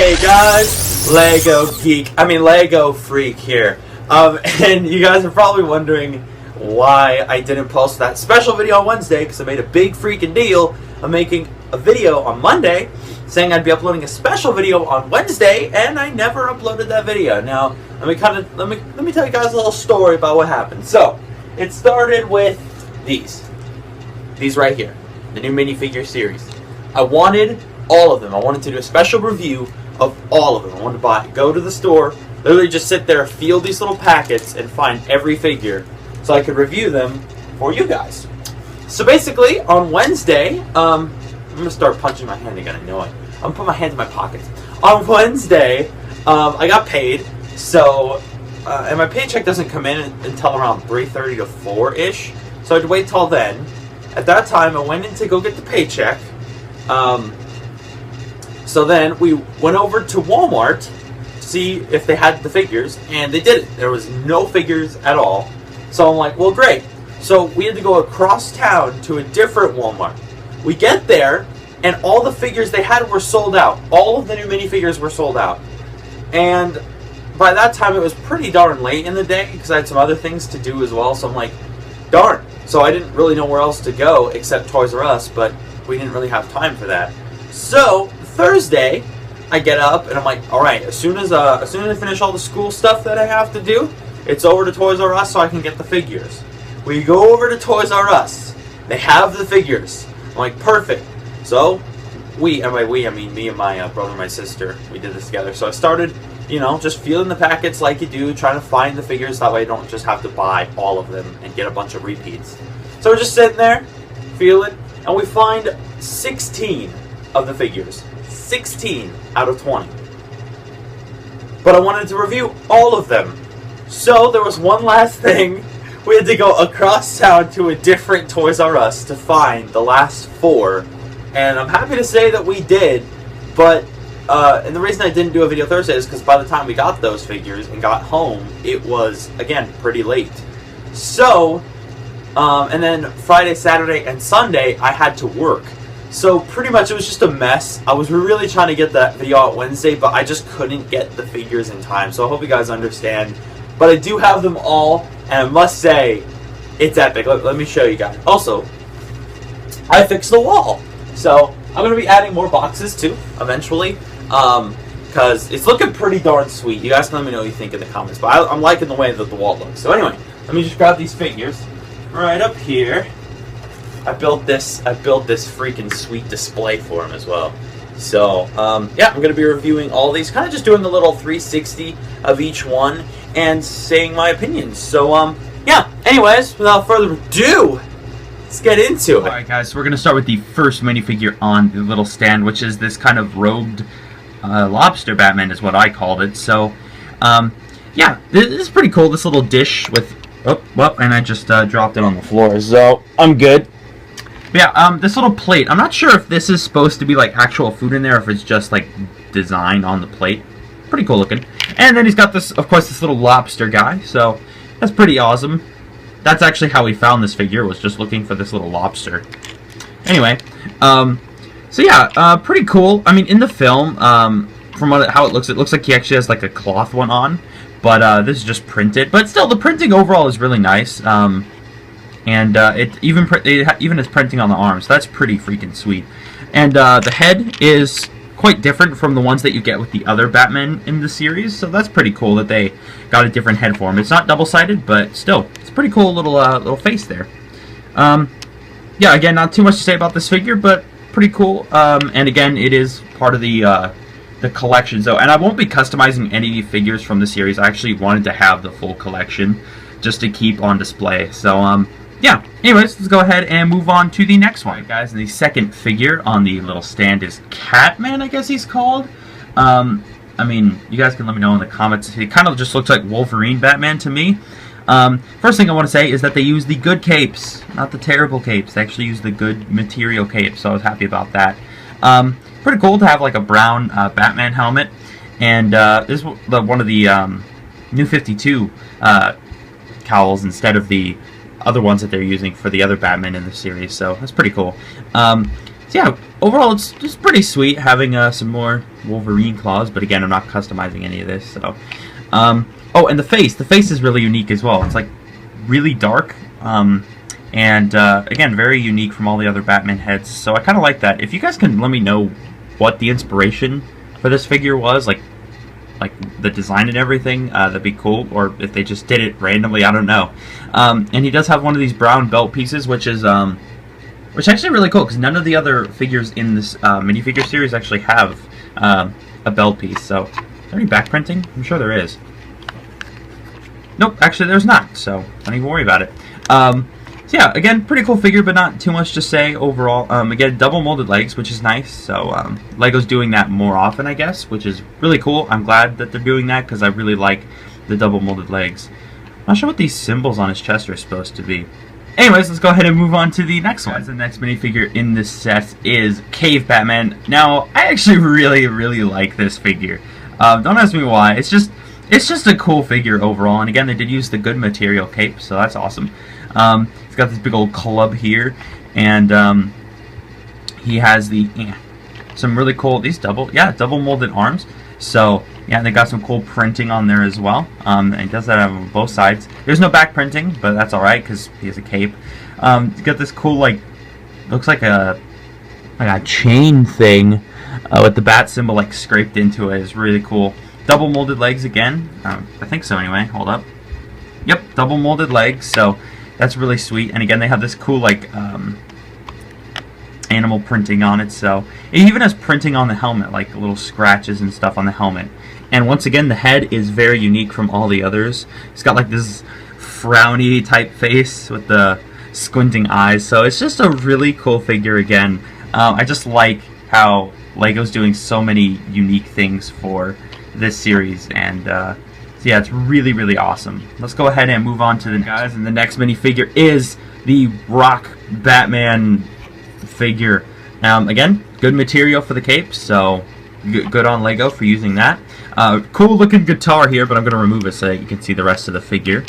Hey guys, Lego Freak here. And you guys are probably wondering why I didn't post that special video on Wednesday, because I made a big freaking deal of making a video on Monday saying I'd be uploading a special video on Wednesday, and I never uploaded that video. Now, let me tell you guys a little story about what happened. So, it started with these right here, the new minifigure series. I wanted all of them. I wanted to do a special review of all of them. I wanted to go to the store, literally just sit there, feel these little packets, and find every figure so I could review them for you guys. So basically, on Wednesday, I'm going to start punching my hand again, I know it. I'm going to put my hands in my pockets. On Wednesday, I got paid, so, and my paycheck doesn't come in until around 3:30 to 4-ish, so I had to wait till then. At that time, I went in to go get the paycheck. So then we went over to Walmart to see if they had the figures, and they didn't. There was no figures at all. So I'm like, well, great. So we had to go across town to a different Walmart. We get there, and all the figures they had were sold out. All of the new minifigures were sold out. And by that time, it was pretty darn late in the day because I had some other things to do as well. So I'm like, darn. So I didn't really know where else to go except Toys R Us, but we didn't really have time for that. So Thursday, I get up and I'm like, all right, as soon as I finish all the school stuff that I have to do, it's over to Toys R Us so I can get the figures. We go over to Toys R Us. They have the figures. I'm like, perfect. So and by we, I mean me and my brother and my sister, we did this together. So I started, just feeling the packets like you do, trying to find the figures. That way I don't just have to buy all of them and get a bunch of repeats. So we're just sitting there, feeling, and we find 16 of the figures. 16 out of 20. But I wanted to review all of them. So there was one last thing. We had to go across town to a different Toys R Us to find the last 4. And I'm happy to say that we did. But, and the reason I didn't do a video Thursday is because by the time we got those figures and got home, it was, again, pretty late. So, and then Friday, Saturday, and Sunday, I had to work. So pretty much it was just a mess. I was really trying to get that video out Wednesday, but I just couldn't get the figures in time. So I hope you guys understand. But I do have them all, and I must say, it's epic. Let me show you guys. Also, I fixed the wall. So I'm going to be adding more boxes too, eventually. Because it's looking pretty darn sweet. You guys can let me know what you think in the comments. But I'm liking the way that the wall looks. So anyway, let me just grab these figures right up here. I built this freaking sweet display for him as well. So, yeah, I'm going to be reviewing all these, kind of just doing a little 360 of each one and saying my opinions. So, yeah, anyways, without further ado, let's get into it. Alright guys, so we're going to start with the first minifigure on the little stand, which is this kind of robed lobster Batman is what I called it. So, yeah, this is pretty cool, this little dish with, oh, well, and I just dropped it on the floor, so I'm good. But yeah, this little plate, I'm not sure if this is supposed to be like actual food in there, or if it's just like designed on the plate. Pretty cool looking. And then he's got this, of course, this little lobster guy, so that's pretty awesome. That's actually how we found this figure, was just looking for this little lobster. Anyway, so yeah, pretty cool. I mean, in the film, from how it looks like he actually has like a cloth one on, but this is just printed. But still, the printing overall is really nice. And it even is printing on the arms. So that's pretty freaking sweet. And the head is quite different from the ones that you get with the other Batman in the series. So that's pretty cool that they got a different head for him. It's not double-sided, but still, it's a pretty cool little face there. Yeah, again, not too much to say about this figure, but pretty cool. And again, it is part of the collection. So, and I won't be customizing any figures from the series. I actually wanted to have the full collection just to keep on display. So, yeah, anyways, let's go ahead and move on to the next one. Right, guys, and the second figure on the little stand is Catman, I guess he's called. I mean, you guys can let me know in the comments. He kind of just looks like Wolverine Batman to me. First thing I want to say is that they use the good capes, not the terrible capes. They actually use the good material capes, so I was happy about that. Pretty cool to have like a brown Batman helmet. And this is one of the New 52 cowls instead of the other ones that they're using for the other Batman in the series, so that's pretty cool. So yeah, overall it's just pretty sweet having some more Wolverine claws, but again, I'm not customizing any of this, so. Oh, and the face is really unique as well. It's like really dark, and again, very unique from all the other Batman heads, so I kind of like that. If you guys can let me know what the inspiration for this figure was, like the design and everything, that'd be cool, or if they just did it randomly, I don't know. And he does have one of these brown belt pieces, which is actually really cool, because none of the other figures in this minifigure series actually have a belt piece. So, is there any back printing? I'm sure there is. Nope, actually there's not, so don't even worry about it. So yeah, again, pretty cool figure, but not too much to say overall. Again, double molded legs, which is nice, so Lego's doing that more often, I guess, which is really cool. I'm glad that they're doing that, because I really like the double molded legs. I'm not sure what these symbols on his chest are supposed to be. Anyways, let's go ahead and move on to the next one. The next minifigure in this set is Cave Batman. Now, I actually really like this figure. Don't ask me why. It's just a cool figure overall. And again, they did use the good material cape, so that's awesome. He's got this big old club here, and he has some really cool double molded arms. So yeah, they got some cool printing on there as well. And he does that on both sides. There's no back printing, but that's all right because he has a cape. He's got this cool looks like a chain thing with the bat symbol scraped into it. It's really cool. Double molded legs again. I think so anyway. Hold up. Yep, double molded legs. So that's really sweet. And again, they have this cool animal printing on it. So it even has printing on the helmet, like little scratches and stuff on the helmet. And once again, the head is very unique from all the others. It's got this frowny type face with the squinting eyes. So it's just a really cool figure again. I just like how Lego's doing so many unique things for this series, and so yeah, it's really awesome. Let's go ahead and move on to the guys, and the next minifigure is the Rock Batman figure. Again, good material for the cape, so good on Lego for using that. Cool looking guitar here, but I'm going to remove it so that you can see the rest of the figure.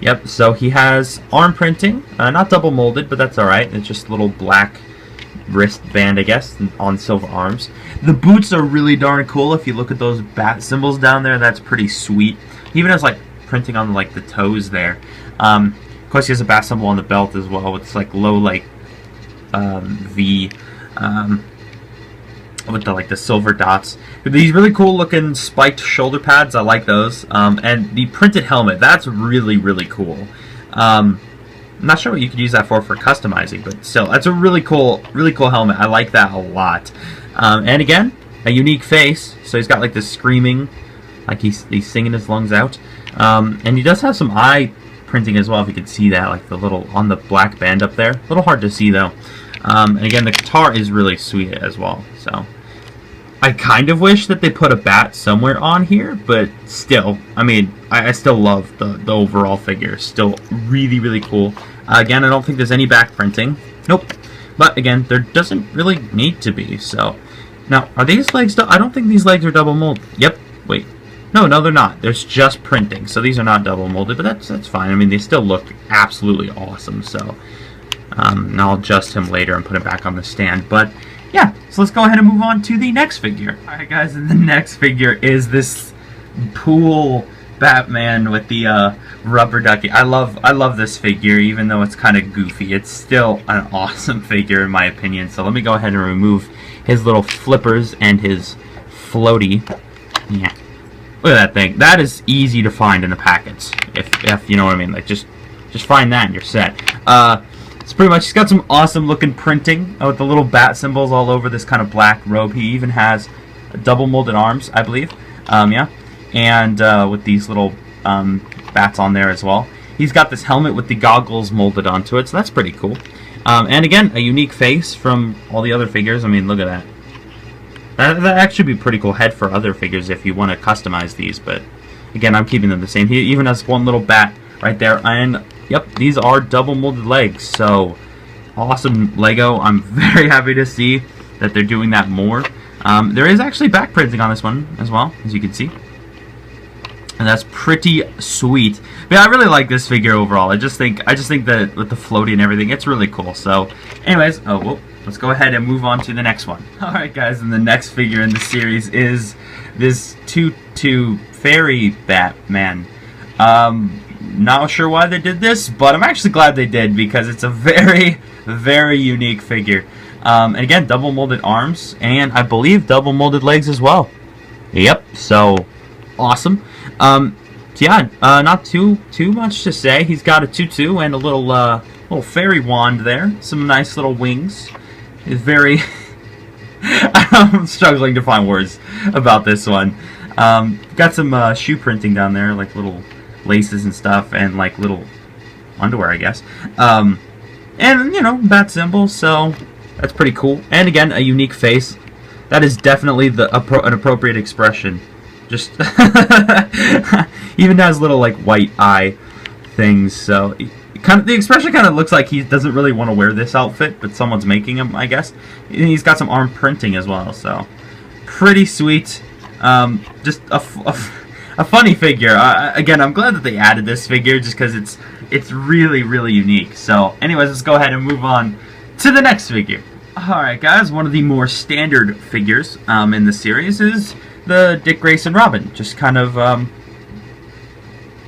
Yep, so he has arm printing, not double molded, but that's alright. It's just a little black wristband, I guess, on silver arms. The boots are really darn cool. If you look at those bat symbols down there, that's pretty sweet. He even has printing on the toes there. Of course, he has a bat symbol on the belt as well. It's low V with the silver dots. These really cool looking spiked shoulder pads. I like those. And the printed helmet, that's really cool. I'm not sure what you could use that for customizing, but still, that's a really cool helmet. I like that a lot. And again, a unique face. So he's got this screaming, he's singing his lungs out. And he does have some eye printing as well, if you could see that, the little on the black band up there. A little hard to see though. And again, the guitar is really sweet as well. So I kind of wish that they put a bat somewhere on here, but still, I mean, I still love the overall figure. Still really cool. Again, I don't think there's any back printing. Nope. But again, there doesn't really need to be. So now, are these legs? I don't think these legs are double molded. Yep. Wait. No, they're not. There's just printing. So these are not double molded, but that's fine. I mean, they still look absolutely awesome. So and I'll adjust him later and put him back on the stand. But yeah, so let's go ahead and move on to the next figure. All right, guys, and the next figure is this pool Batman with the rubber ducky. I love this figure, even though it's kind of goofy. It's still an awesome figure in my opinion. So let me go ahead and remove his little flippers and his floaty. Yeah, look at that thing. That is easy to find in the packets, if you know what I mean. Just find that and you're set. It's pretty much, he's got some awesome looking printing with the little bat symbols all over this kind of black robe. He even has double molded arms, I believe. Yeah, and with these little bats on there as well. He's got this helmet with the goggles molded onto it, so that's pretty cool. And again, a unique face from all the other figures. I mean, look at that. That actually be a pretty cool head for other figures if you want to customize these, but again, I'm keeping them the same. He even has one little bat right there, and yep, these are double molded legs, so awesome Lego. I'm very happy to see that they're doing that more. There is actually back printing on this one as well, as you can see, and that's pretty sweet. But yeah, I really like this figure overall. I just think that with the floaty and everything, it's really cool. So anyways, oh, whoop, let's go ahead and move on to the next one. Alright guys, and the next figure in the series is this Tutu Fairy Batman. Not sure why they did this, but I'm actually glad they did because it's a very, very unique figure. And again, double molded arms, and I believe double molded legs as well. Yep, so awesome. So yeah, not too much to say. He's got a tutu and a little fairy wand there. Some nice little wings. He's very... I'm struggling to find words about this one. Got some shoe printing down there, like little laces and stuff, and like little underwear, I guess. And, you know, bat symbol, so that's pretty cool. And again, a unique face. That is definitely an appropriate expression. Just even has little like white eye things, so the expression kind of looks like he doesn't really want to wear this outfit, but someone's making him, I guess. And he's got some arm printing as well, so pretty sweet. Just a funny figure. Again, I'm glad that they added this figure just because it's really, really unique. So anyways, let's go ahead and move on to the next figure. Alright guys, one of the more standard figures in the series is the Dick Grayson Robin. Just kind of, I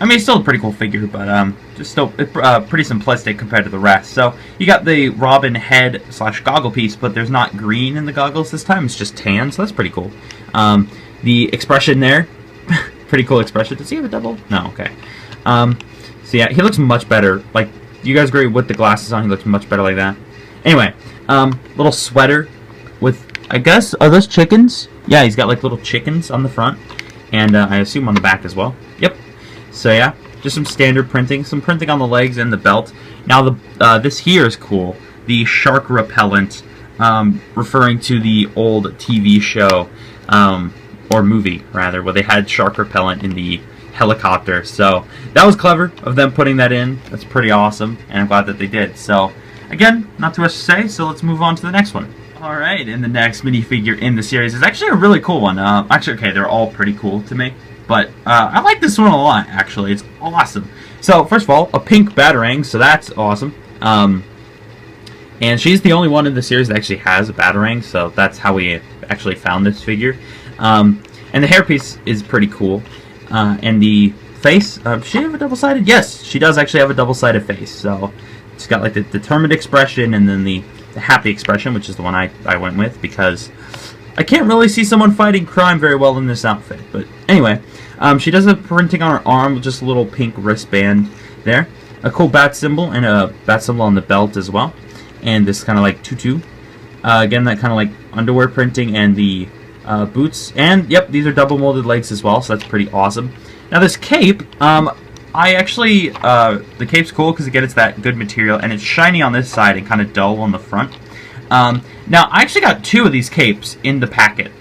mean, it's still a pretty cool figure, but just still pretty simplistic compared to the rest. So you got the Robin head / goggle piece, but there's not green in the goggles this time. It's just tan, so that's pretty cool. The expression there, pretty cool expression. Does he have a double? No, okay. So yeah, he looks much better. Like, you guys agree with the glasses on? He looks much better like that. Anyway, little sweater with, I guess, are those chickens? Yeah, he's got like little chickens on the front, and I assume on the back as well. Yep. So yeah, just some standard printing, some printing on the legs and the belt. Now this here is cool. The shark repellent, referring to the old TV show, or movie rather, where they had shark repellent in the helicopter. So that was clever of them putting that in. That's pretty awesome, and I'm glad that they did. So again, not too much to say, so let's move on to the next one. Alright, and the next minifigure in the series is actually a really cool one. Actually, okay, they're all pretty cool to me, but I like this one a lot, actually. It's awesome. So, first of all, a pink Batarang, so that's awesome. And she's the only one in the series that actually has a Batarang, so that's how we actually found this figure. And the hairpiece is pretty cool. And the face, does she have a double-sided? Yes, she does actually have a double-sided face, so it's got like the determined expression and then the happy expression, which is the one I went with because I can't really see someone fighting crime very well in this outfit. But anyway, she does a printing on her arm with just a little pink wristband there. A cool bat symbol and a bat symbol on the belt as well. And this kind of like tutu. Again, that kind of like underwear printing and the boots. And yep, these are double molded legs as well, so that's pretty awesome. Now this cape, I actually, the cape's cool because again it's that good material and it's shiny on this side and kind of dull on the front. Now I actually got 2 of these capes in the packet.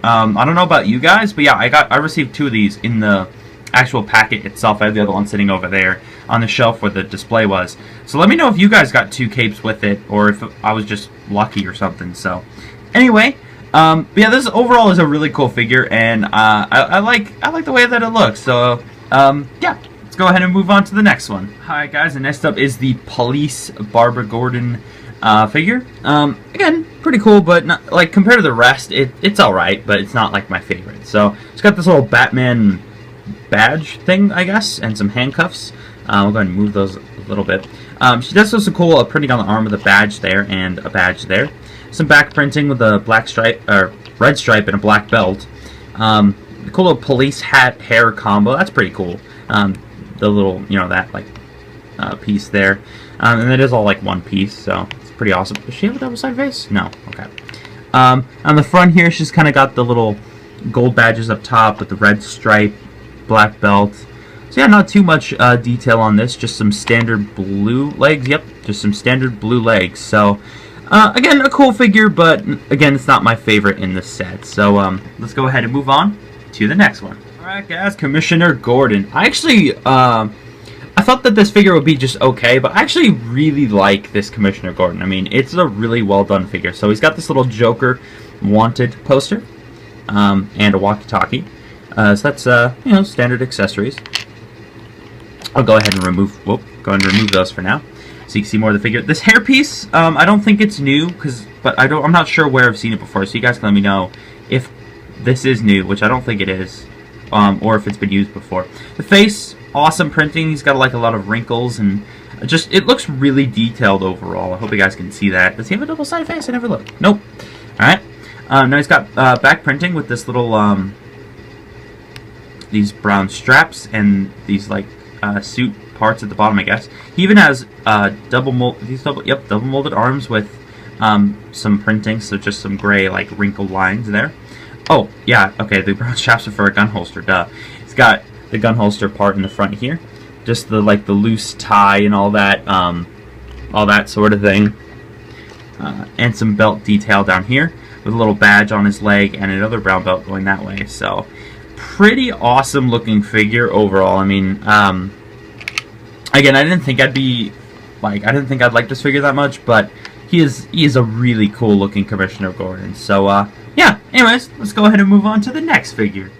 I don't know about you guys, but yeah, I received 2 of these in the actual packet itself. I have the other one sitting over there on the shelf where the display was. So let me know if you guys got 2 capes with it or if I was just lucky or something. So anyway, but yeah, this overall is a really cool figure and I like the way that it looks. So yeah. Go ahead and move on to the next one. Alright guys, and next up is the Police Barbara Gordon figure. Again, pretty cool, but not, like compared to the rest, it's alright, but it's not like my favorite. So it's got this little Batman badge thing, I guess, and some handcuffs. We'll go ahead and move those a little bit. She does have some cool printing on the arm with a badge there and a badge there. Some back printing with a black stripe or red stripe and a black belt. The cool little police hat hair combo. That's pretty cool. The little, you know, that like piece there, and it is all like one piece, so it's pretty awesome. Does she have a double-sided face? No. Okay. On the front here, she's kind of got the little gold badges up top with the red stripe, black belt. So yeah, not too much detail on this. Just some standard blue legs. Yep, just some standard blue legs. So again, a cool figure, but again, it's not my favorite in this set. So let's go ahead and move on to the next one. Alright guys, Commissioner Gordon. I actually, I thought that this figure would be just okay, but I actually really like this Commissioner Gordon. I mean, it's a really well done figure. So he's got this little Joker wanted poster, and a walkie-talkie. So that's, you know, standard accessories. I'll go ahead and remove those for now. so you can see more of the figure. This hairpiece, I don't think it's new, but I'm not sure where I've seen it before, so you guys can let me know if this is new, which I don't think it is, or if it's been used before. The face, awesome printing. He's got like a lot of wrinkles, and just, it looks really detailed overall. I hope you guys can see that. Does he have a double-sided face? I never looked. Nope. Alright. Now he's got back printing with this little, these brown straps and these like suit parts at the bottom, I guess. He even has double molded arms with some printing, so just some gray like wrinkled lines there. Oh yeah, okay, the brown straps are for a gun holster. Duh. It's got the gun holster part in the front here, just the loose tie and all that sort of thing, and some belt detail down here with a little badge on his leg and another brown belt going that way. So pretty awesome looking figure overall. I mean, again, I didn't think I'd like this figure that much, but he is a really cool looking Commissioner Gordon. So yeah, anyways, let's go ahead and move on to the next figure.